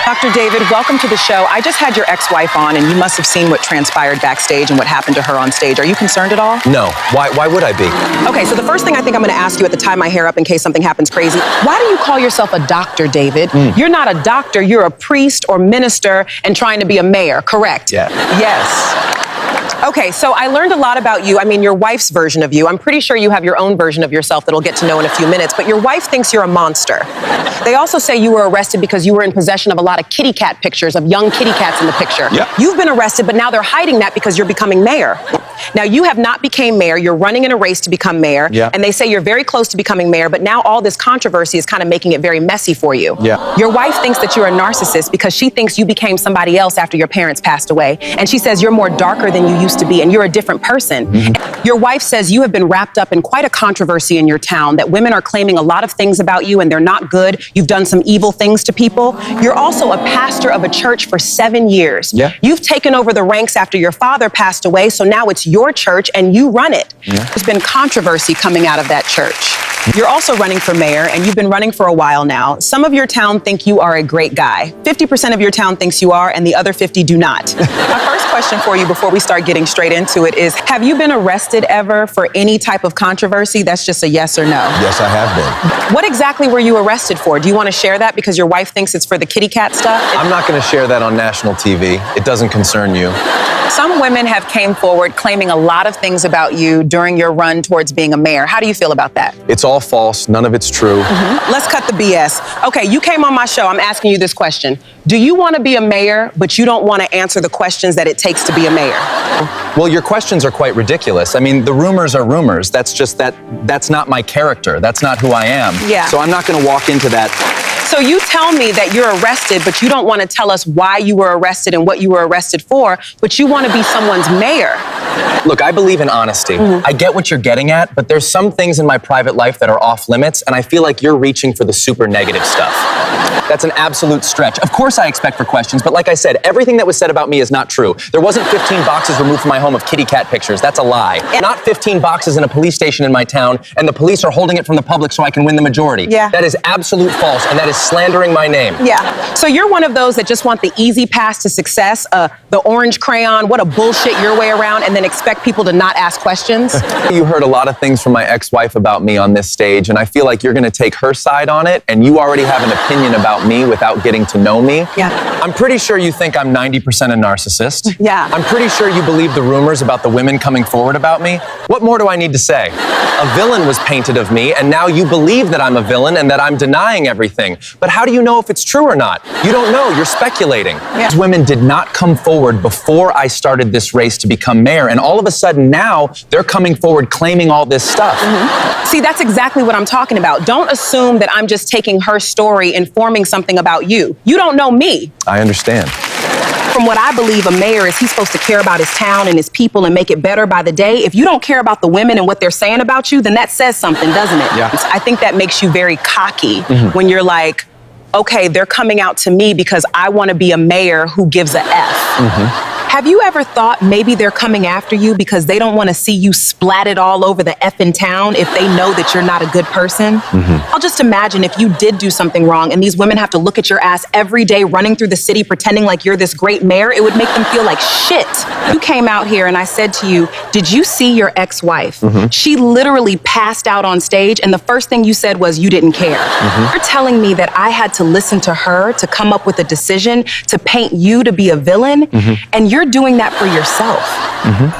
Speaker 2: Dr. David, welcome to the show. I just had your ex-wife on, and you must have seen what transpired backstage and what happened to her on stage. Are you concerned at all?
Speaker 8: No. Why would I be?
Speaker 2: Okay, so the first thing I think I'm going to ask you at the tie my hair up in case something happens crazy, why do you call yourself a doctor, David? You're not a doctor, you're a priest or minister and trying to be a mayor, correct?
Speaker 8: Yeah.
Speaker 2: Yes. Okay, so I learned a lot about you. I mean, your wife's version of you. I'm pretty sure you have your own version of yourself that we'll get to know in a few minutes, but your wife thinks you're a monster. They also say you were arrested because you were in possession of a lot of kitty cat pictures of young kitty cats in the picture.
Speaker 8: Yeah.
Speaker 2: You've been arrested, but now they're hiding that because you're becoming mayor. Now, you have not became mayor. You're running in a race to become mayor.
Speaker 8: Yeah.
Speaker 2: And they say you're very close to becoming mayor, but now all this controversy is kind of making it very messy for you.
Speaker 8: Yeah.
Speaker 2: Your wife thinks that you're a narcissist because she thinks you became somebody else after your parents passed away. And she says you're more darker than you used to be and you're a different person. Your wife says you have been wrapped up in quite a controversy in your town, that women are claiming a lot of things about you and they're not good. You've done some evil things to people. You're also a pastor of a church for 7 years.
Speaker 8: Yeah.
Speaker 2: You've taken over the ranks after your father passed away, so now it's your church and you run it.
Speaker 8: Yeah.
Speaker 2: There's been controversy coming out of that church. You're also running for mayor, and you've been running for a while now. Some of your town think you are a great guy. 50% of your town thinks you are, and the other 50 do not. My first question for you before we start getting straight into it is, have you been arrested ever for any type of controversy? That's just a yes or no.
Speaker 8: Yes, I have been.
Speaker 2: What exactly were you arrested for? Do you want to share that because your wife thinks it's for the kitty cat stuff?
Speaker 8: I'm not going to share that on national TV. It doesn't concern you.
Speaker 2: Some women have came forward claiming a lot of things about you during your run towards being a mayor. How do you feel about that?
Speaker 8: It's all false. None of it's true.
Speaker 2: Let's cut the BS. Okay, you came on my show. I'm asking you this question. Do you want to be a mayor, but you don't want to answer the questions that it takes to be a mayor?
Speaker 8: Well, your questions are quite ridiculous. I mean, the rumors are rumors. That's not my character. That's not who I am.
Speaker 2: Yeah.
Speaker 8: So I'm not going to walk into that.
Speaker 2: So you tell me that you're arrested, but you don't want to tell us why you were arrested and what you were arrested for, but you want to be someone's mayor.
Speaker 8: Look, I believe in honesty. I get what you're getting at, but there's some things in my private life that are off limits, and I feel like you're reaching for the super negative stuff. That's an absolute stretch. Of course I expect for questions, but like I said, everything that was said about me is not true. There wasn't 15 boxes removed from my home of kitty cat pictures. That's a lie. Not 15 boxes in a police station in my town, and the police are holding it from the public so I can win the majority.
Speaker 2: Yeah.
Speaker 8: That is absolute false, and that is slandering my name.
Speaker 2: Yeah. So you're one of those that just want the easy pass to success, the orange crayon, what a bullshit your way around, and then expect people to not ask questions?
Speaker 8: You heard a lot of things from my ex-wife about me on this stage, and I feel like you're going to take her side on it, and you already have an opinion about me without getting to know me.
Speaker 2: Yeah.
Speaker 8: I'm pretty sure you think I'm 90% a narcissist.
Speaker 2: Yeah.
Speaker 8: I'm pretty sure you believe the rumors about the women coming forward about me. What more do I need to say? A villain was painted of me, and now you believe that I'm a villain and that I'm denying everything. But how do you know if it's true or not? You don't know. You're speculating.
Speaker 2: Yeah.
Speaker 8: These women did not come forward before I started this race to become mayor, and all of a sudden now they're coming forward claiming all this stuff.
Speaker 2: See, that's exactly what I'm talking about. Don't assume that I'm just taking her story and forming something about you. You don't know me.
Speaker 8: I understand.
Speaker 2: From what I believe, a mayor is he's supposed to care about his town and his people and make it better by the day. If you don't care about the women and what they're saying about you, then that says something, doesn't it?
Speaker 8: Yeah.
Speaker 2: I think that makes you very cocky when you're like, okay, they're coming out to me because I want to be a mayor who gives a F. Have you ever thought maybe they're coming after you because they don't want to see you splatted all over the effing town if they know that you're not a good person? I'll just imagine if you did do something wrong and these women have to look at your ass every day running through the city pretending like you're this great mayor, it would make them feel like shit. You came out here and I said to you, did you see your ex-wife? She literally passed out on stage and the first thing you said was you didn't care. You're telling me that I had to listen to her to come up with a decision to paint you to be a villain, and you're doing that for yourself.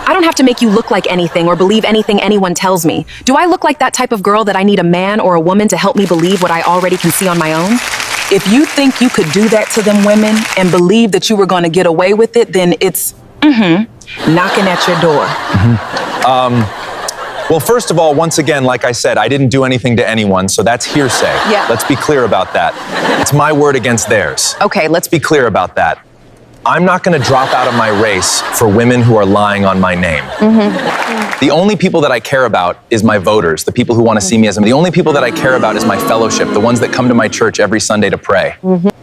Speaker 2: I don't have to make you look like anything or believe anything anyone tells me. Do I look like that type of girl that I need a man or a woman to help me believe what I already can see on my own? If you think you could do that to them women and believe that you were going to get away with it, then it's knocking at your door.
Speaker 8: Well, first of all, once again, like I said, I didn't do anything to anyone, so that's hearsay.
Speaker 2: Yeah.
Speaker 8: Let's be clear about that. It's my word against theirs.
Speaker 2: Okay,
Speaker 8: Let's be clear about that. I'm not going to drop out of my race for women who are lying on my name. The only people that I care about is my voters, the people who want to see me as the only people that I care about is my fellowship, the ones that come to my church every Sunday to pray.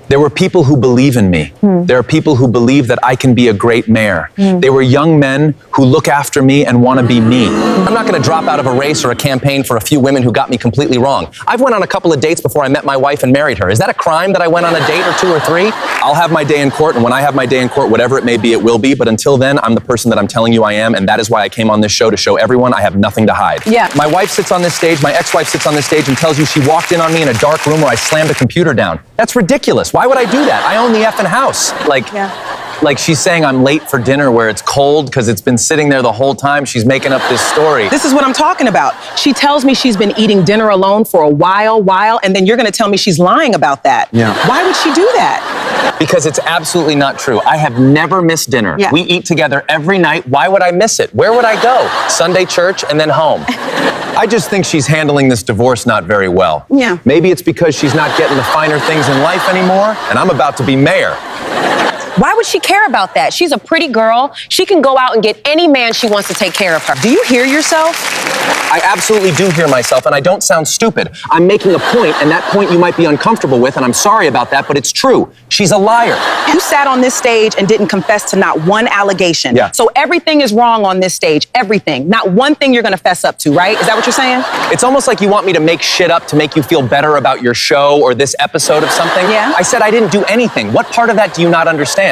Speaker 8: There were people who believe in me. There are people who believe that I can be a great mayor. They were young men who look after me and want to be me. I'm not going to drop out of a race or a campaign for a few women who got me completely wrong. I've went on a couple of dates before I met my wife and married her. Is that a crime that I went on a date or 2 or 3? I'll have my day in court, and when I have my day in court, whatever it may be, it will be. But until then, I'm the person that I'm telling you I am, and that is why I came on this show, to show everyone I have nothing to hide.
Speaker 7: Yeah.
Speaker 8: My wife sits on this stage, my ex-wife sits on this stage and tells you she walked in on me in a dark room where I slammed a computer down. That's ridiculous. Why would I do that? I own the effing house. Like she's saying I'm late for dinner where it's cold because it's been sitting there the whole time. She's making up this story.
Speaker 2: This is what I'm talking about. She tells me she's been eating dinner alone for a while, and then you're gonna tell me she's lying about that.
Speaker 8: Yeah.
Speaker 2: Why would she do that?
Speaker 8: Because it's absolutely not true. I have never missed dinner.
Speaker 2: Yeah.
Speaker 8: We eat together every night. Why would I miss it? Where would I go? Sunday church and then home. I just think she's handling this divorce not very well.
Speaker 2: Yeah.
Speaker 8: Maybe it's because she's not getting the finer things in life anymore, and I'm about to be mayor.
Speaker 6: Why would she care about that? She's a pretty girl. She can go out and get any man she wants to take care of her.
Speaker 2: Do you hear yourself?
Speaker 8: I absolutely do hear myself, and I don't sound stupid. I'm making a point, and that point you might be uncomfortable with, and I'm sorry about that, but it's true. She's a liar.
Speaker 2: You sat on this stage and didn't confess to not one allegation.
Speaker 8: Yeah.
Speaker 2: So everything is wrong on this stage. Everything. Not one thing you're gonna fess up to, right? Is that what you're saying?
Speaker 8: It's almost like you want me to make shit up to make you feel better about your show or this episode of something.
Speaker 2: Yeah.
Speaker 8: I said I didn't do anything. What part of that do you not understand?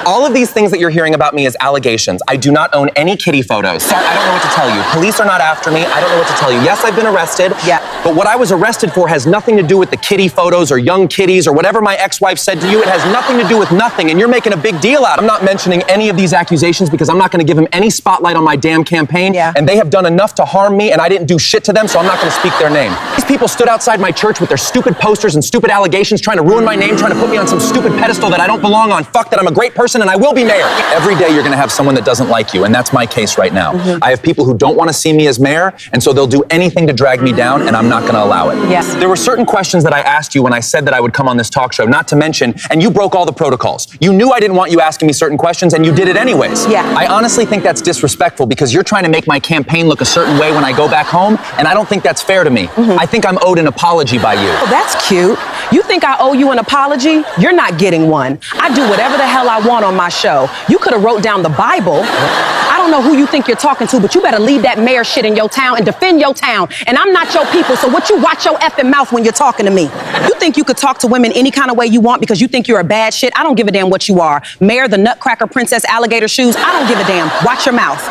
Speaker 8: All of these things that you're hearing about me is allegations. I do not own any kitty photos. Sorry, I don't know what to tell you. Police are not after me. I don't know what to tell you. Yes, I've been arrested.
Speaker 2: Yeah.
Speaker 8: But what I was arrested for has nothing to do with the kitty photos or young kitties or whatever my ex-wife said to you. It has nothing to do with nothing, and you're making a big deal out of it. I'm not mentioning any of these accusations because I'm not going to give them any spotlight on my damn campaign.
Speaker 2: Yeah.
Speaker 8: And they have done enough to harm me, and I didn't do shit to them, so I'm not going to speak their name. These people stood outside my church with their stupid posters and stupid allegations, trying to ruin my name, trying to put me on some stupid pedestal that I don't belong on. Fuck that, I'm a great person and I will be mayor. Every day you're going to have someone that doesn't like you, and that's my case right now. I have people who don't want to see me as mayor, and so they'll do anything to drag me down, and I'm not going to allow it.
Speaker 2: Yes.
Speaker 8: There were certain questions that I asked you when I said that I would come on this talk show, not to mention, and you broke all the protocols. You knew I didn't want you asking me certain questions, and you did it anyways.
Speaker 2: Yeah.
Speaker 8: I honestly think that's disrespectful because you're trying to make my campaign look a certain way when I go back home, and I don't think that's fair to me. I think I'm owed an apology by you.
Speaker 2: Oh, that's cute. You think I owe you an apology? You're not getting one. I do whatever the hell I want on my show. You could have wrote down the Bible. I don't know who you think you're talking to, but you better leave that mayor shit in your town and defend your town. And I'm not your people, so what you watch your effing mouth when you're talking to me? You think you could talk to women any kind of way you want because you think you're a bad shit? I don't give a damn what you are. Mayor, the Nutcracker Princess, Alligator Shoes, I don't give a damn. Watch your mouth.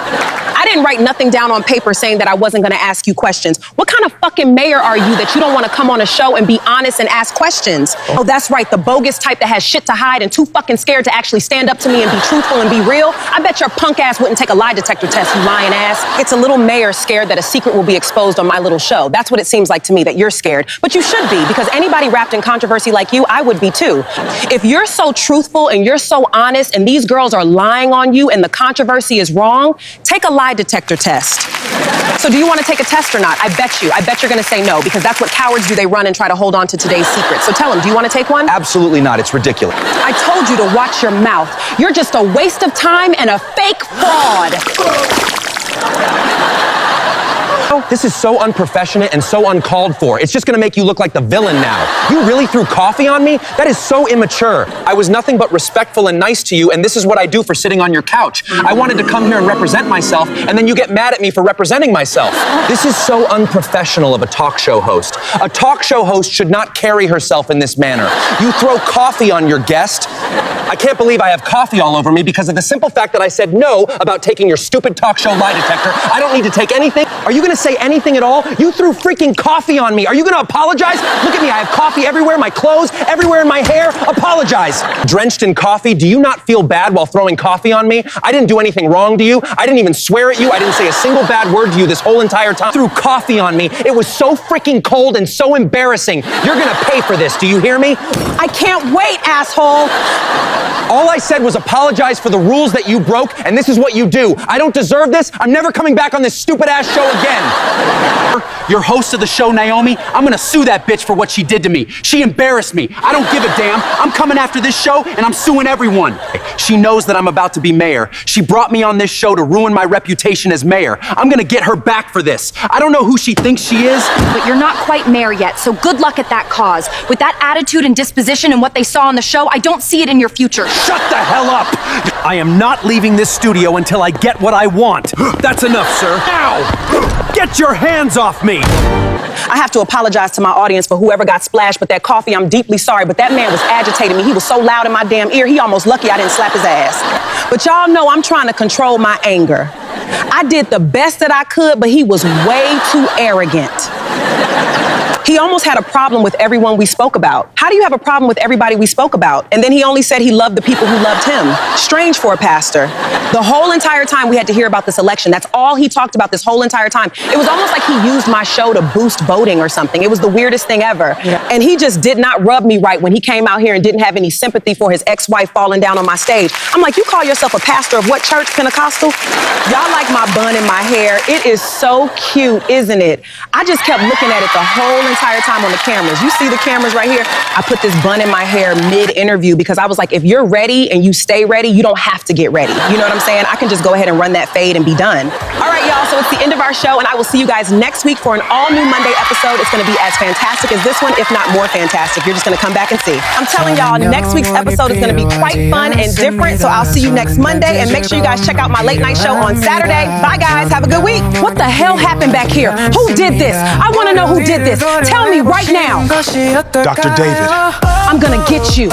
Speaker 2: I didn't write nothing down on paper saying that I wasn't gonna ask you questions. What kind of fucking mayor are you that you don't wanna come on a show and be honest and ask questions? Oh, that's right, the bogus type that has shit to hide and too fucking scared to actually stand up to me and be truthful and be real. I bet your punk ass wouldn't take a lie detector test, you lying ass. It's a little mayor scared that a secret will be exposed on my little show. That's what it seems like to me, that you're scared. But you should be, because anybody wrapped in controversy like you, I would be too. If you're so truthful and you're so honest and these girls are lying on you and the controversy is wrong, take a lie detector test. So do you want to take a test or not? I bet you're going to say no, because that's what cowards do. They run and try to hold on to today's secret. So tell them, do you want to take one?
Speaker 8: Absolutely not. It's ridiculous.
Speaker 2: I told you to watch your mouth. You're just a waste of time and a fake fraud.
Speaker 8: This is so unprofessional and so uncalled for. It's just gonna make you look like the villain now. You really threw coffee on me? That is so immature. I was nothing but respectful and nice to you, and this is what I do for sitting on your couch. I wanted to come here and represent myself, and then you get mad at me for representing myself. This is so unprofessional of a talk show host. A talk show host should not carry herself in this manner. You throw coffee on your guest. I can't believe I have coffee all over me because of the simple fact that I said no about taking your stupid talk show lie detector. I don't need to take anything. Are you gonna say anything at all? You threw freaking coffee on me. Are you gonna apologize? Look at me, I have coffee everywhere, my clothes, everywhere in my hair. Apologize. Drenched in coffee, do you not feel bad while throwing coffee on me? I didn't do anything wrong to you. I didn't even swear at you. I didn't say a single bad word to you this whole entire time. You threw coffee on me. It was so freaking cold and so embarrassing. You're gonna pay for this, do you hear me?
Speaker 2: I can't wait, asshole.
Speaker 8: All I said was apologize for the rules that you broke, and this is what you do. I don't deserve this. I'm never coming back on this stupid-ass show again.
Speaker 5: You're host of the show, Naomi. I'm gonna sue that bitch for what she did to me. She embarrassed me. I don't give a damn. I'm coming after this show, and I'm suing everyone. She knows that I'm about to be mayor. She brought me on this show to ruin my reputation as mayor. I'm gonna get her back for this. I don't know who she thinks she is.
Speaker 6: But you're not quite mayor yet, so good luck at that cause. With that attitude and disposition and what they saw on the show, I don't see it in your future.
Speaker 5: Shut the hell up! I am not leaving this studio until I get what I want. That's enough, sir. Ow! Get your hands off me!
Speaker 2: I have to apologize to my audience for whoever got splashed with that coffee. I'm deeply sorry, but that man was agitating me. He was so loud in my damn ear, he almost lucky I didn't slap his ass. But y'all know I'm trying to control my anger. I did the best that I could, but he was way too arrogant. He almost had a problem with everyone we spoke about. How do you have a problem with everybody we spoke about? And then he only said he loved the people who loved him. Strange for a pastor. The whole entire time we had to hear about this election. That's all he talked about this whole entire time. It was almost like he used my show to boost voting or something. It was the weirdest thing ever. Yeah. And he just did not rub me right when he came out here and didn't have any sympathy for his ex-wife falling down on my stage. I'm like, you call yourself a pastor of what church, Pentecostal? Y'all like my bun and my hair. It is so cute, isn't it? I just kept looking at it the whole entire time on the cameras. You see the cameras right here? I put this bun in my hair mid-interview because I was like, if you're ready and you stay ready, you don't have to get ready. You know what I'm saying? I can just go ahead and run that fade and be done. All right, y'all, so it's the end of our show, and I will see you guys next week for an all-new Monday episode. It's gonna be as fantastic as this one, if not more fantastic. You're just gonna come back and see. I'm telling y'all, next week's episode is gonna be quite fun and different, so I'll see you next Monday, and make sure you guys check out my late night show on Saturday. Bye, guys. Have a good week. What the hell happened back here? Who did this? I wanna know who did this. Tell me right now.
Speaker 3: Dr. David.
Speaker 2: I'm gonna get you.